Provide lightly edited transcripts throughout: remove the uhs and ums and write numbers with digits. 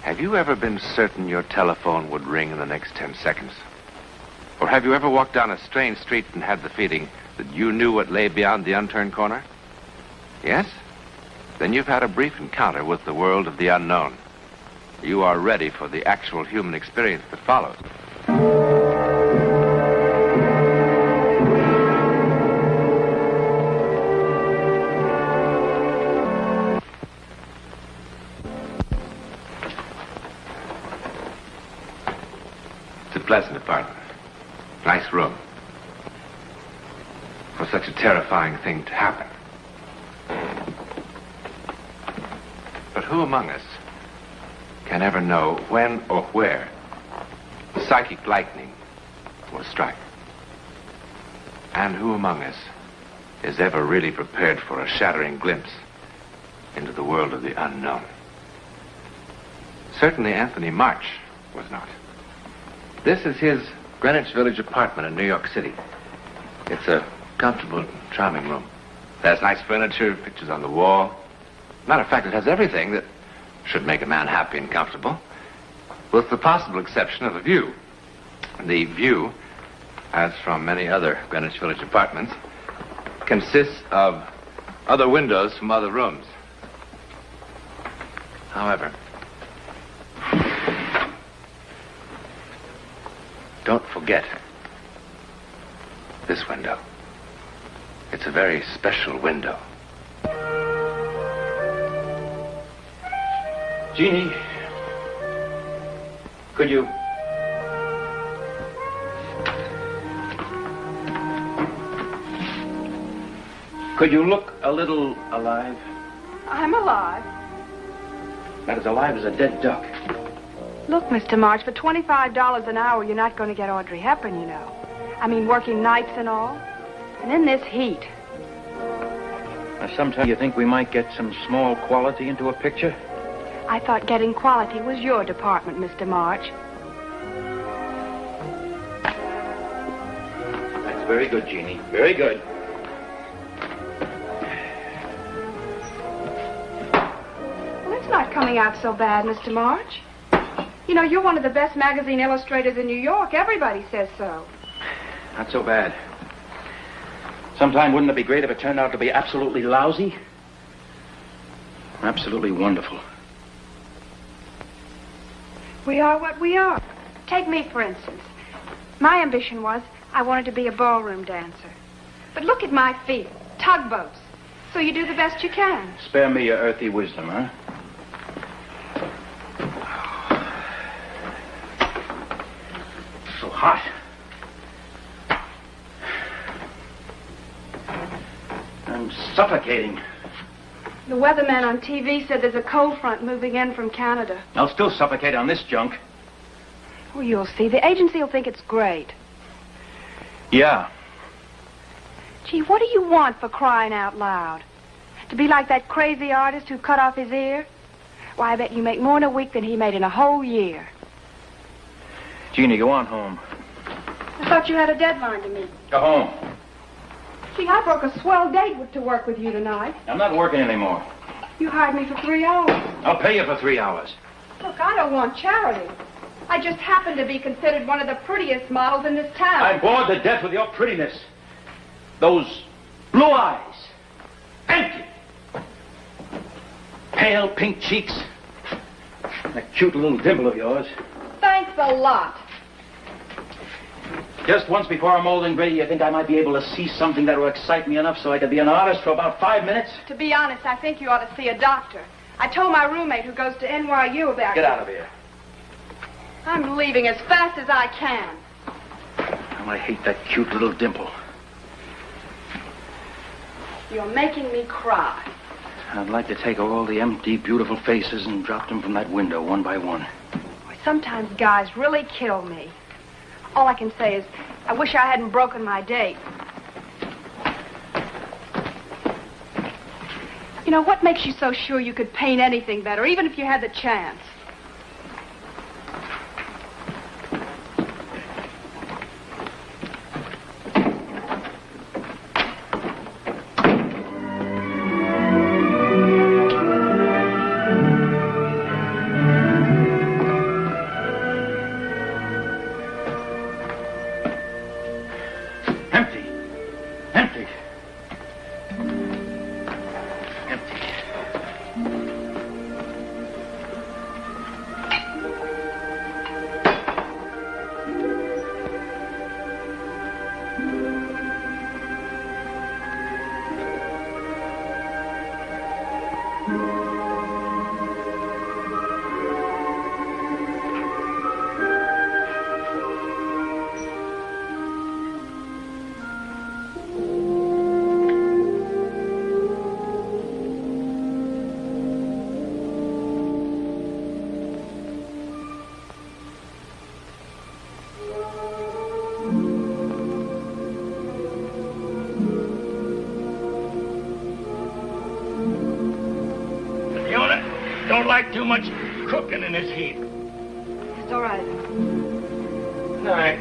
Have you ever been certain your telephone would ring in the next 10 seconds? Or have you ever walked down a strange street and had the feeling that you knew what lay beyond the unturned corner? Yes? Then you've had a brief encounter with the world of the unknown. You are ready for the actual human experience that follows. It's a pleasant apartment. Nice room. For such a terrifying thing to happen. But who among us can ever know when or where psychic lightning will strike? And who among us is ever really prepared for a shattering glimpse into the world of the unknown? Certainly Anthony March was not. This is his Greenwich Village apartment in New York City. It's a comfortable, charming room. It has nice furniture, pictures on the wall. Matter of fact, it has everything that should make a man happy and comfortable, with the possible exception of a view. The view, as from many other Greenwich Village apartments, consists of other windows from other rooms. However, don't forget this window. It's a very special window. Jeannie, could you look a little alive? I'm alive. Not as alive as a dead duck. Look, Mr. March, for $25 an hour, you're not going to get Audrey Hepburn, you know. I mean, working nights and all. And in this heat. Now, sometimes you think we might get some small quality into a picture? I thought getting quality was your department, Mr. March. That's very good, Jeannie. Very good. Well, it's not coming out so bad, Mr. March. You know, you're one of the best magazine illustrators in New York. Everybody says so. Not so bad. Sometime wouldn't it be great if it turned out to be absolutely lousy? Absolutely wonderful. We are what we are. Take me, for instance. My ambition was I wanted to be a ballroom dancer. But look at my feet. Tugboats. So you do the best you can. Spare me your earthy wisdom, huh? So hot. I'm suffocating. The weatherman on TV said there's a cold front moving in from Canada. I'll still suffocate on this junk. Oh, you'll see. The agency will think it's great. Yeah. Gee, what do you want, for crying out loud? To be like that crazy artist who cut off his ear? Why, I bet you make more in a week than he made in a whole year. Jeannie, go on home. I thought you had a deadline to meet. Go home. Gee, I broke a swell date to work with you tonight. I'm not working anymore. You hired me for 3 hours. I'll pay you for 3 hours. Look, I don't want charity. I just happen to be considered one of the prettiest models in this town. I'm bored to death with your prettiness. Those blue eyes. Empty. Pale pink cheeks. That cute little dimple of yours. Thanks a lot. Just once before I'm old and gray, you think I might be able to see something that will excite me enough so I could be an artist for about 5 minutes? To be honest, I think you ought to see a doctor. I told my roommate who goes to NYU about Get you. out of here. I'm leaving as fast as I can. Oh, I hate that cute little dimple. You're making me cry. I'd like to take all the empty, beautiful faces and drop them from that window one by one. Sometimes guys really kill me. All I can say is, I wish I hadn't broken my date. You know, what makes you so sure you could paint anything better, even if you had the chance? don't like too much cooking in this heat. It's all right. All right.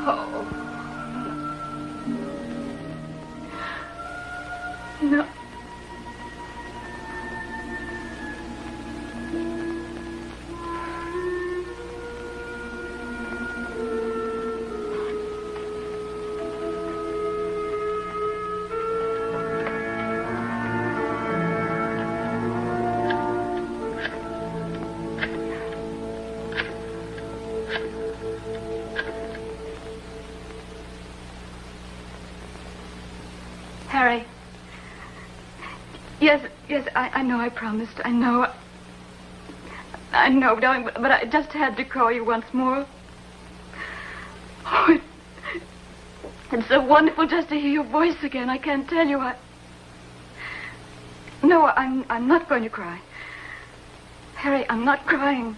Oh. No. Harry. Yes, I know I promised. I know, darling, but I just had to call you once more. Oh, it's so wonderful just to hear your voice again. I can't tell you. No, I'm not going to cry. Harry, I'm not crying.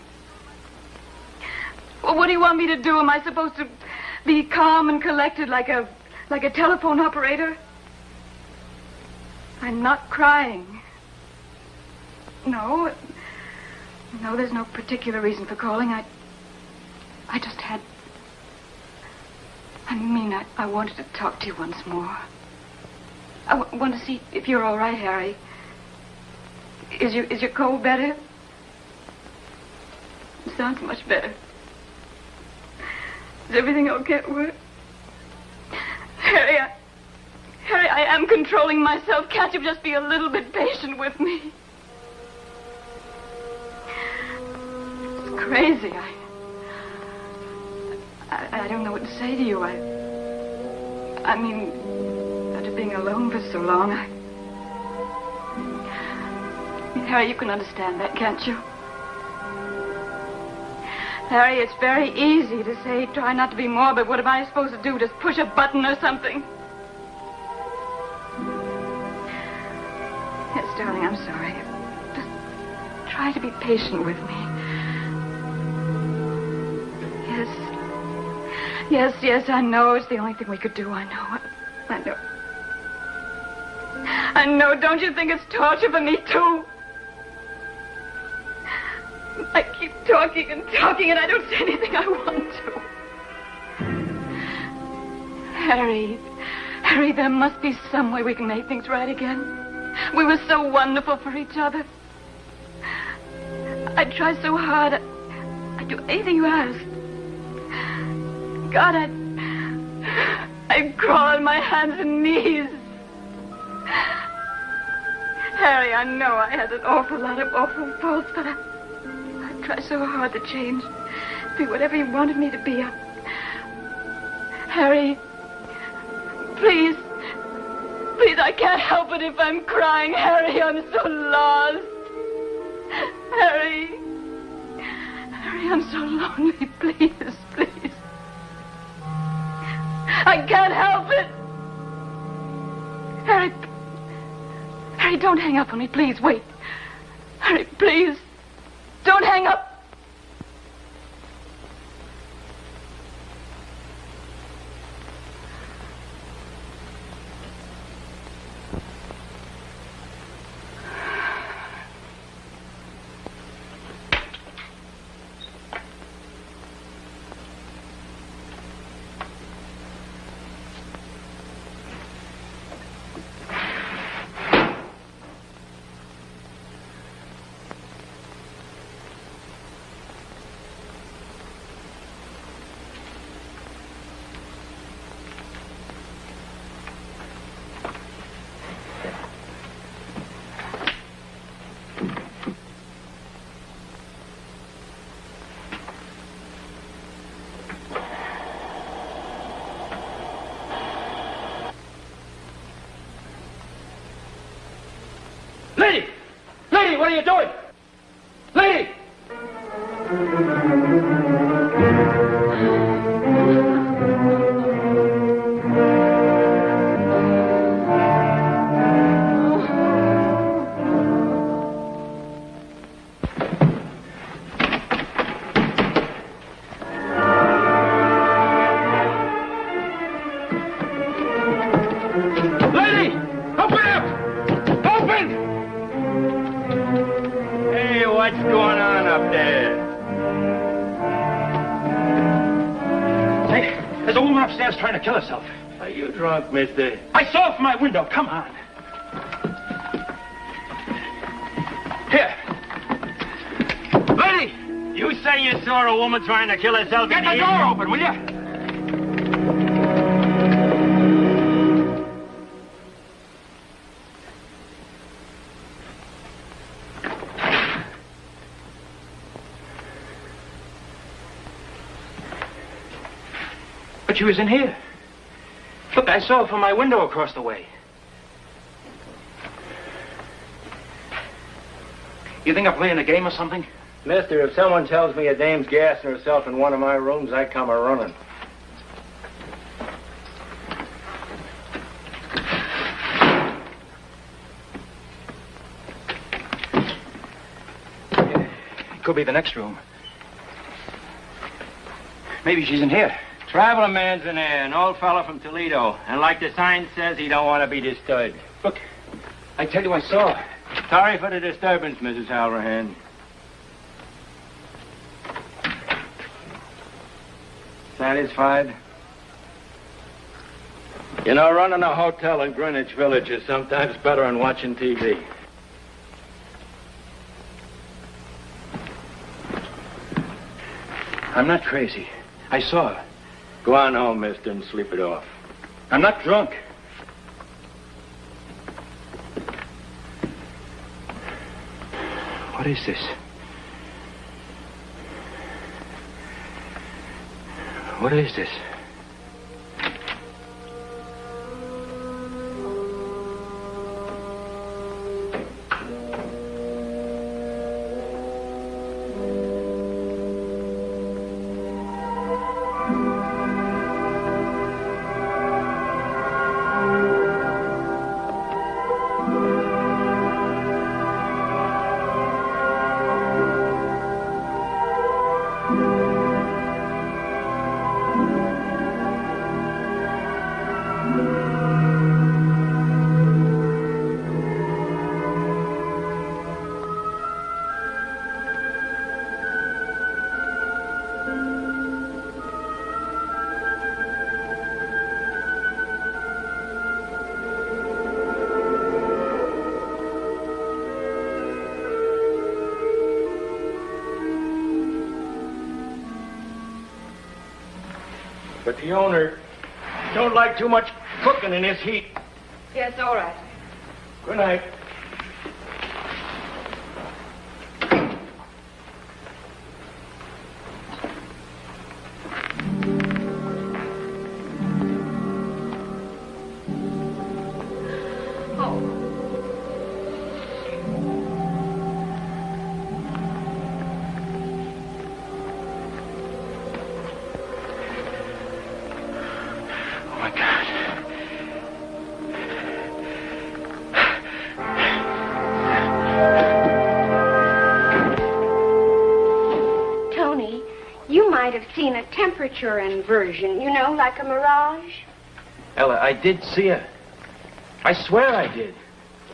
Well, what do you want me to do? Am I supposed to be calm and collected like a telephone operator? I'm not crying. No, there's no particular reason for calling. I just had... I wanted to talk to you once more. I want to see if you're all right, Harry. Is your cold better? It sounds much better. Is everything okay at work? Harry, I am controlling myself. Can't you just be a little bit patient with me? It's crazy. I don't know what to say to you. I mean, after being alone for so long, Harry, you can understand that, can't you? Harry, it's very easy to say, try not to be morbid. What am I supposed to do? Just push a button or something? Yes, darling, I'm sorry. Just try to be patient with me. Yes, I know. It's the only thing we could do. I know. I know. Don't you think it's torture for me, too? I keep talking and I don't say anything I want to. Harry, there must be some way we can make things right again. We were so wonderful for each other. I'd try so hard. I'd do anything you asked. God, I'd crawl on my hands and knees. Harry, I know I had an awful lot of awful faults, but I'd try so hard to change. Be whatever you wanted me to be. Harry, please, I can't help it if I'm crying. Harry, I'm so lost. Harry, I'm so lonely. Please. I can't help it. Harry, don't hang up on me, please. Wait. Harry, please. Don't hang up. Lady, what are you doing? Lady! Newland! Hey, what's going on up there? Hey, there's a woman upstairs trying to kill herself. Are you drunk, mister? I saw her from my window. Come on. Here. Lady! You say you saw a woman trying to kill herself Get in the here? door open, will you? But she was in here. Look, I saw her from my window across the way. You think I'm playing a game or something? Mister, if someone tells me a dame's gassing herself in one of my rooms, I come a-running. Could be the next room. Maybe she's in here. Traveling man's in there, an old fellow from Toledo. And like the sign says, he don't want to be disturbed. Look, I tell you I saw her. Sorry for the disturbance, Mrs. Halverhan. Satisfied? You know, running a hotel in Greenwich Village is sometimes better than watching TV. I'm not crazy. I saw her. Go on home, mister, and sleep it off. I'm not drunk. What is this? What is this? But the owner don't like too much cooking in this heat. Yes, all right. Good night. Seen a temperature inversion, you know, like a mirage. Ella, I did see her. I swear I did.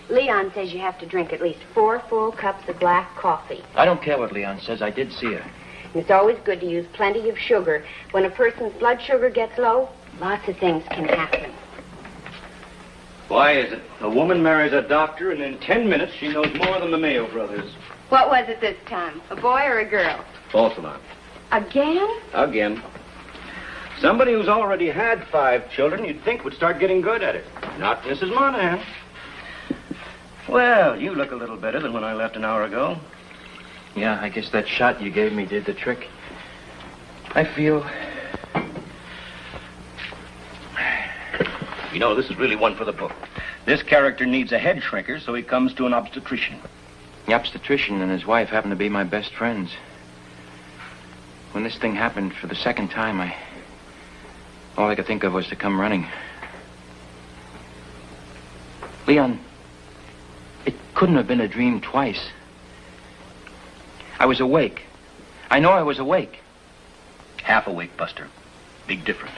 Leon says you have to drink at least 4 full cups of black coffee. I don't care what Leon says. I did see her. And it's always good to use plenty of sugar. When a person's blood sugar gets low, lots of things can happen. Why is it? A woman marries a doctor, and in 10 minutes she knows more than the Mayo brothers. What was it this time? A boy or a girl? False alarm. Again? Again. Somebody who's already had 5 children you'd think would start getting good at it. Not Mrs. Monahan. Well, you look a little better than when I left an hour ago. Yeah, I guess that shot you gave me did the trick. I feel... You know, this is really one for the book. This character needs a head shrinker, so he comes to an obstetrician. The obstetrician and his wife happen to be my best friends. When this thing happened for the second time, all I could think of was to come running. Leon, it couldn't have been a dream twice. I was awake. I know I was awake. Half awake, Buster. Big difference.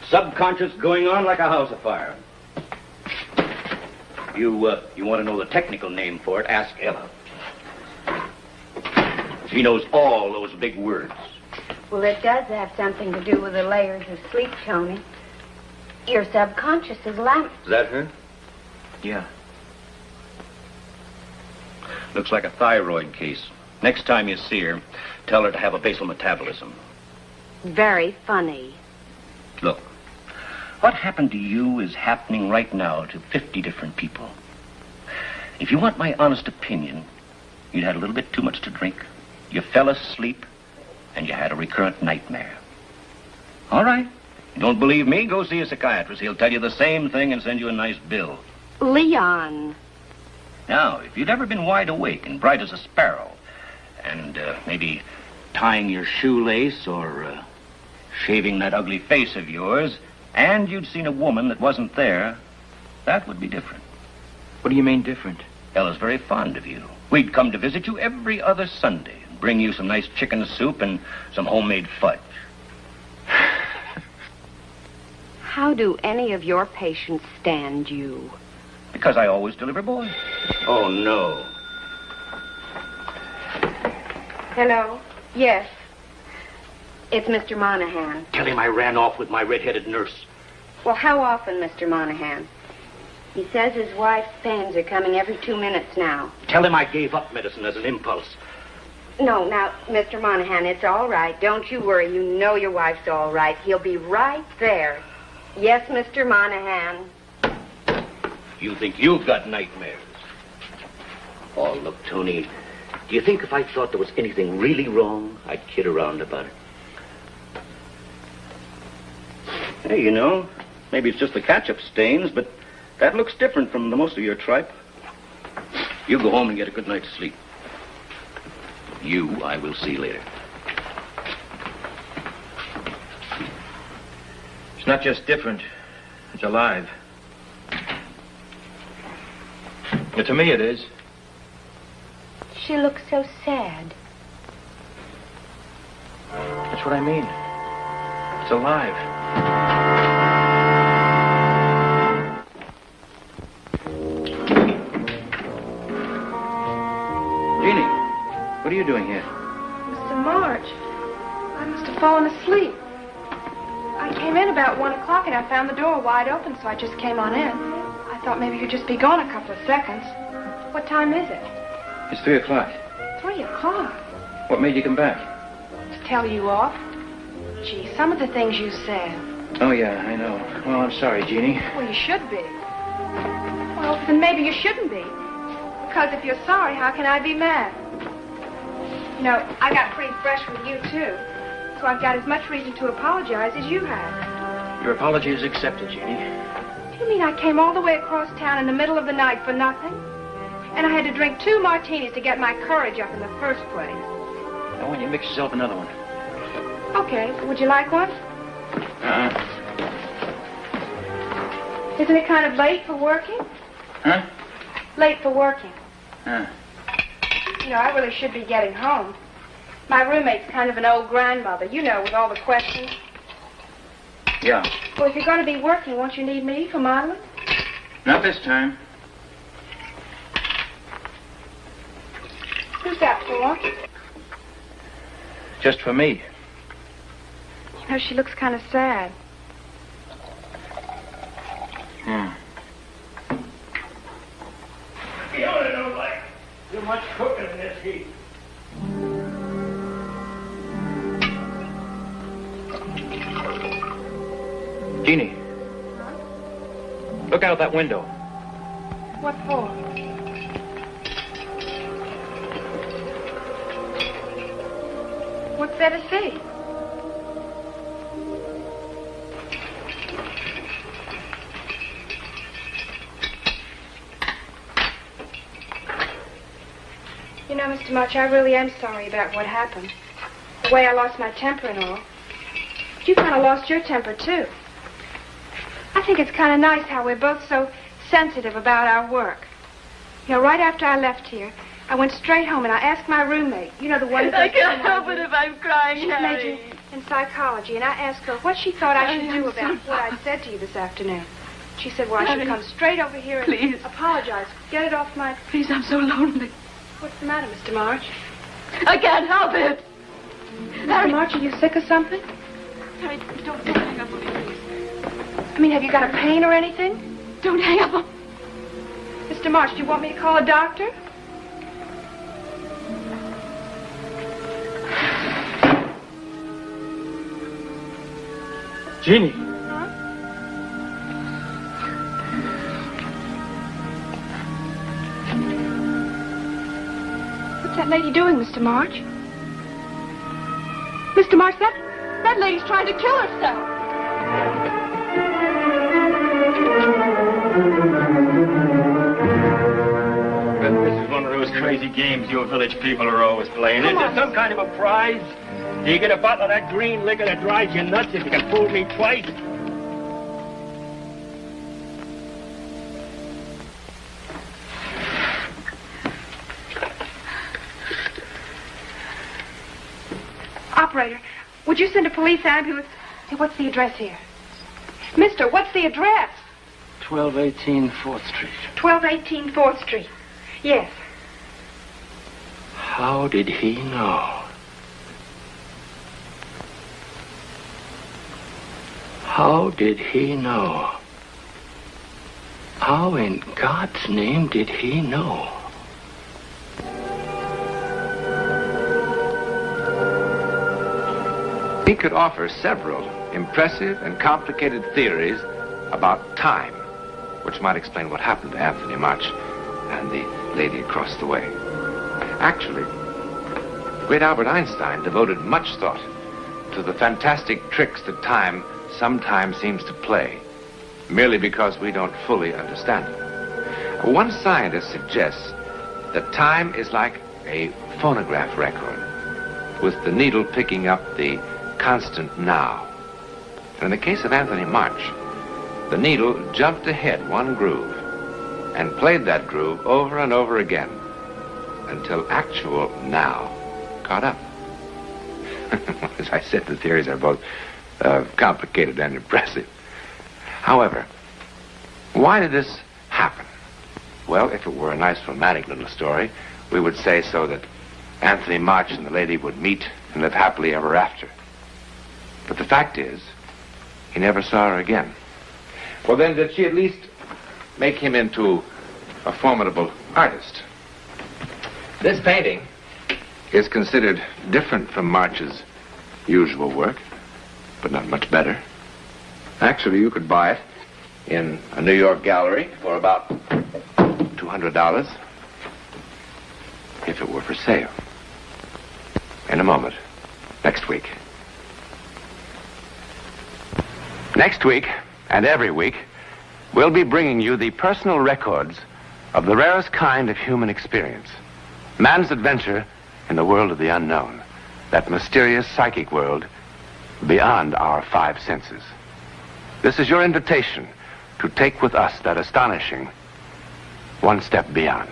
Subconscious going on like a house afire. You want to know the technical name for it, ask Ella. She knows all those big words. Well, it does have something to do with the layers of sleep, Tony. Your subconscious is lamp. Is that her? Yeah. Looks like a thyroid case. Next time you see her, tell her to have a basal metabolism. Very funny. Look, what happened to you is happening right now to 50 different people. If you want my honest opinion, you'd had a little bit too much to drink, you fell asleep, and you had a recurrent nightmare. All right. You don't believe me? Go see a psychiatrist. He'll tell you the same thing and send you a nice bill. Leon. Now, if you'd ever been wide awake and bright as a sparrow, and maybe tying your shoelace or shaving that ugly face of yours, and you'd seen a woman that wasn't there, that would be different. What do you mean different? Ella's very fond of you. We'd come to visit you every other Sunday and bring you some nice chicken soup and some homemade fudge. How do any of your patients stand you? Because I always deliver boys. Oh, no. Hello? Yes. It's Mr. Monahan. Tell him I ran off with my red-headed nurse. Well, how often, Mr. Monahan? He says his wife's pains are coming every 2 minutes now. Tell him I gave up medicine as an impulse. No, now, Mr. Monahan, it's all right. Don't you worry. You know your wife's all right. He'll be right there. Yes, Mr. Monahan. You think you've got nightmares. Oh, look, Tony, do you think if I thought there was anything really wrong, I'd kid around about it? Hey, you know, maybe it's just the ketchup stains, but that looks different from the most of your tripe. You go home and get a good night's sleep. You, I will see later. It's not just different. It's alive. But to me it is. She looks so sad. That's what I mean. It's alive. Jeannie, what are you doing here? Mr. March, I must have fallen asleep. I came in about 1 o'clock and I found the door wide open, so I just came on in. I thought maybe you'd just be gone a couple of seconds. What time is it? It's 3 o'clock. 3 o'clock? What made you come back? To tell you off? Gee, some of the things you said. Oh, yeah, I know. Well, I'm sorry, Jeannie. Well, you should be. Well, then maybe you shouldn't be. Because if you're sorry, how can I be mad? You know, I got pretty fresh with you, too. So I've got as much reason to apologize as you have. Your apology is accepted, Jeannie. Do you mean I came all the way across town in the middle of the night for nothing? And I had to drink 2 martinis to get my courage up in the first place. Now, when you mix yourself another one. Okay, would you like one? Uh-uh. Isn't it kind of late for working? Huh? Late for working. Huh. You know, I really should be getting home. My roommate's kind of an old grandmother, you know, with all the questions. Yeah. Well, if you're going to be working, won't you need me for modeling? Not this time. Who's that for? Just for me. You know, she looks kind of sad. Yeah. You know what I don't like? Too much cooking in this heat. Jeannie. Look out that window. What for? What's there to see? You know, Mr. Much, I really am sorry about what happened. The way I lost my temper and all. But you kind of lost your temper, too. I think it's kind of nice how we're both so sensitive about our work. You know, right after I left here, I went straight home and I asked my roommate, you know, the one... I can't help it if I'm crying, She's Harry. majoring in psychology, and I asked her what she thought I should do about what I said to you this afternoon. She said, well, I should come straight over here and Please. apologize. Get it off my... Please, I'm so lonely. What's the matter, Mr. March? I can't help it. Mr. March, are you sick or something? Harry, don't hang up on me, please. I mean, have you got a pain or anything? Don't hang up on... Mr. March, do you want me to call a doctor? Jeannie. What's that lady doing, Mr. March? Mr. March, that lady's trying to kill herself. This is one of those crazy games you village people are always playing. Is there some kind of a prize? Do you get a bottle of that green liquor that drives you nuts if you can fool me twice? Operator, would you send a police ambulance? Hey, what's the address here? Mister, what's the address? 1218 4th Street. 1218 4th Street. Yes. How did he know? How did he know? How in God's name did he know? He could offer several impressive and complicated theories about time, which might explain what happened to Anthony March and the lady across the way. Actually, great Albert Einstein devoted much thought to the fantastic tricks that time sometimes seems to play, merely because we don't fully understand it. One scientist suggests that time is like a phonograph record, with the needle picking up the constant now. And in the case of Anthony March, the needle jumped ahead one groove and played that groove over and over again until actual now caught up. As I said, the theories are both complicated and impressive. However, why did this happen? Well, if it were a nice romantic little story, we would say so that Anthony March and the lady would meet and live happily ever after. But the fact is, he never saw her again. Well, then, did she at least make him into a formidable artist? This painting is considered different from March's usual work, but not much better. Actually, you could buy it in a New York gallery for about $200 if it were for sale. In a moment. Next week. Next week, and every week, we'll be bringing you the personal records of the rarest kind of human experience. Man's adventure in the world of the unknown. That mysterious psychic world beyond our five senses. This is your invitation to take with us that astonishing one step beyond.